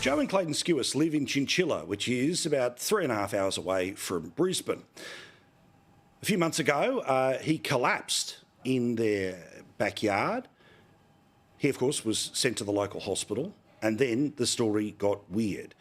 Joe and Clayton Skewis live in Chinchilla, which is about 3.5 hours away from Brisbane. A few months ago, he collapsed in their backyard. He, of course, was sent to the local hospital, and then the story got weird.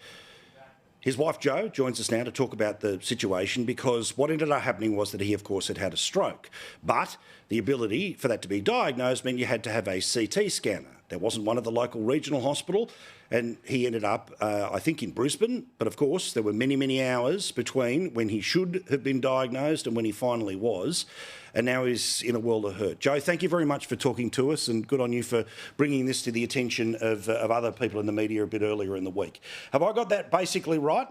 His wife, Jo, joins us now to talk about the situation because what ended up happening was that he, of course, had had a stroke. But the ability for that to be diagnosed meant you had to have a CT scanner. There wasn't one at the local regional hospital, and he ended up, I think, in Brisbane. But, of course, there were many, many hours between when he should have been diagnosed and when he finally was. And now he's in a world of hurt. Jo, thank you very much for talking to us, and good on you for bringing this to the attention of other people in the media a bit earlier in the week. Have I got that basically right?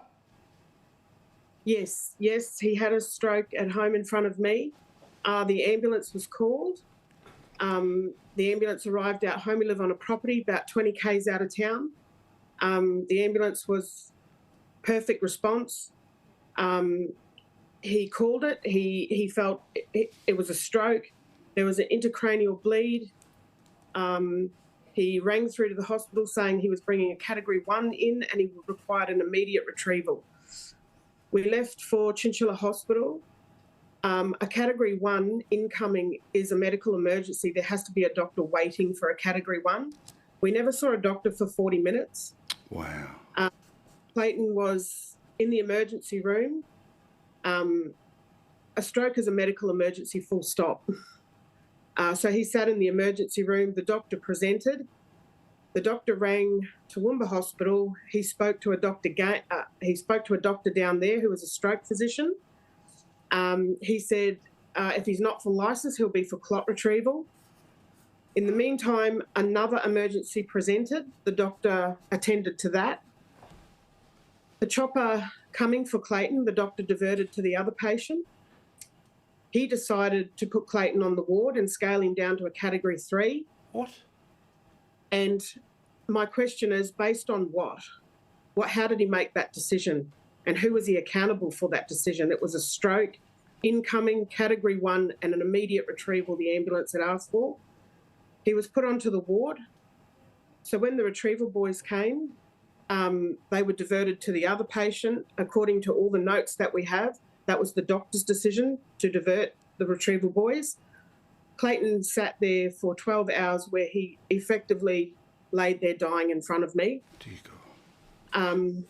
Yes, he had a stroke at home in front of me. The ambulance was called. The ambulance arrived out home. We live on a property about 20 k's out of town. The ambulance was perfect response. He called it. He felt it was a stroke. There was an intracranial bleed. He rang through to the hospital saying he was bringing a Category 1 in and he required an immediate retrieval. We left for Chinchilla Hospital. A Category 1 incoming is a medical emergency. There has to be a doctor waiting for a Category 1. We never saw a doctor for 40 minutes. Wow. Clayton was in the emergency room. A stroke is a medical emergency, full stop. So he sat in the emergency room. The doctor presented. The doctor rang Toowoomba Hospital. He spoke to a doctor. He spoke to a doctor down there who was a stroke physician. He said if he's not for licence, he'll be for clot retrieval. In the meantime, another emergency presented. The doctor attended to that. The chopper coming for Clayton, the doctor diverted to the other patient. He decided to put Clayton on the ward and scale him down to a Category 3. What? And my question is, based on what? How did he make that decision? And who was he accountable for that decision? It was a stroke, incoming, Category 1, and an immediate retrieval the ambulance had asked for. He was put onto the ward. So when the retrieval boys came, they were diverted to the other patient. According to all the notes that we have, that was the doctor's decision to divert the retrieval boys. Clayton sat there for 12 hours where he effectively laid there dying in front of me. Dear God.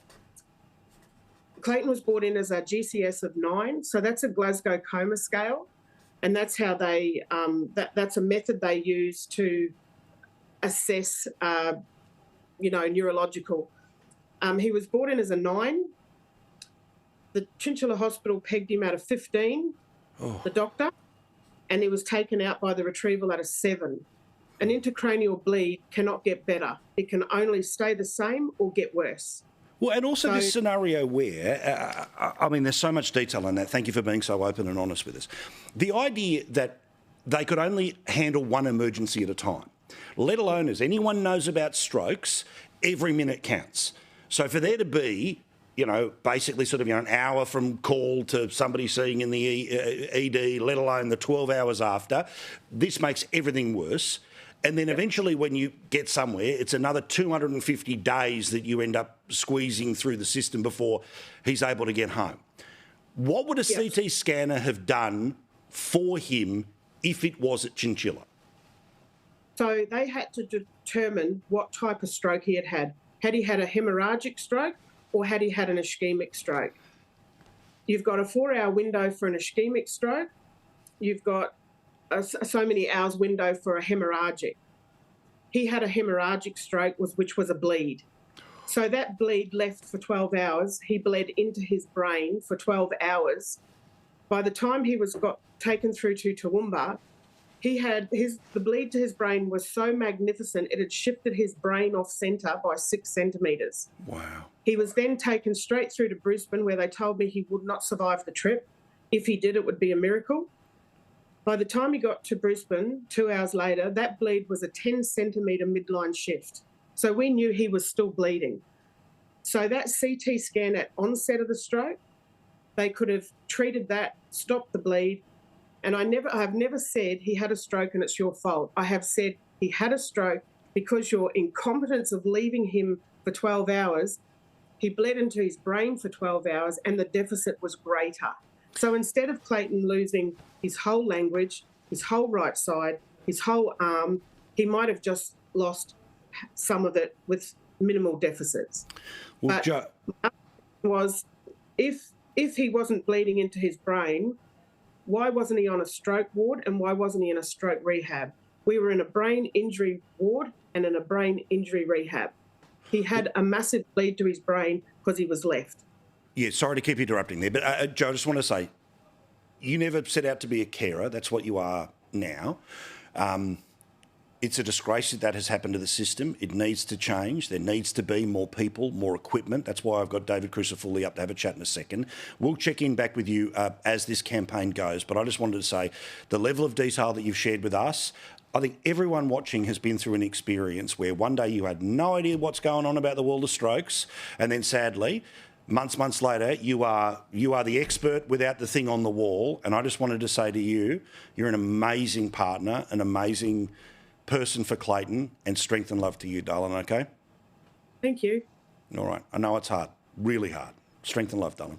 Clayton was brought in as a GCS of 9, so that's a Glasgow coma scale, and that's how they that's a method they use to assess neurological. He was brought in as a 9. The Chinchilla Hospital pegged him at a 15, the doctor, and he was taken out by the retrieval at a 7. An intracranial bleed cannot get better. It can only stay the same or get worse. Well, and also this scenario where, there's so much detail in that. Thank you for being so open and honest with us. The idea that they could only handle one emergency at a time, let alone, as anyone knows about strokes, every minute counts. So for there to be, basically sort of an hour from call to somebody seeing in the ED, let alone the 12 hours after, this makes everything worse. And then eventually when you get somewhere, it's another 250 days that you end up squeezing through the system before he's able to get home. What would a CT scanner have done for him if it was at Chinchilla? So they had to determine what type of stroke he had had. Had he had a hemorrhagic stroke or had he had an ischemic stroke? You've got a 4-hour window for an ischemic stroke. You've got so many hours window for a hemorrhagic. He had a hemorrhagic stroke, which was a bleed. So that bleed left for 12 hours. He bled into his brain for 12 hours. By the time he got taken through to Toowoomba, the bleed to his brain was so magnificent it had shifted his brain off centre by 6 centimetres. Wow. He was then taken straight through to Brisbane, where they told me he would not survive the trip. If he did, it would be a miracle. By the time he got to Brisbane, 2 hours later, that bleed was a 10-centimetre midline shift. So we knew he was still bleeding. So that CT scan at onset of the stroke, they could have treated that, stopped the bleed. And I've never said he had a stroke and it's your fault. I have said he had a stroke because your incompetence of leaving him for 12 hours, he bled into his brain for 12 hours and the deficit was greater. So instead of Clayton losing his whole language, his whole right side, his whole arm, he might have just lost some of it with minimal deficits. Well, but was if he wasn't bleeding into his brain, why wasn't he on a stroke ward and why wasn't he in a stroke rehab? We were in a brain injury ward and in a brain injury rehab. He had a massive bleed to his brain because he was left. Yeah, sorry to keep interrupting there, but Joe, I just want to say, you never set out to be a carer. That's what you are now. It's a disgrace that has happened to the system. It needs to change. There needs to be more people, more equipment. That's why I've got David Crucifulli up to have a chat in a second. We'll check in back with you as this campaign goes, but I just wanted to say the level of detail that you've shared with us, I think everyone watching has been through an experience where one day you had no idea what's going on about the world of strokes, and then sadly, months later, you are the expert without the thing on the wall. And I just wanted to say to you, you're an amazing partner, an amazing person for Clayton, and strength and love to you, darling, okay? Thank you. All right. I know it's hard, really hard. Strength and love, darling.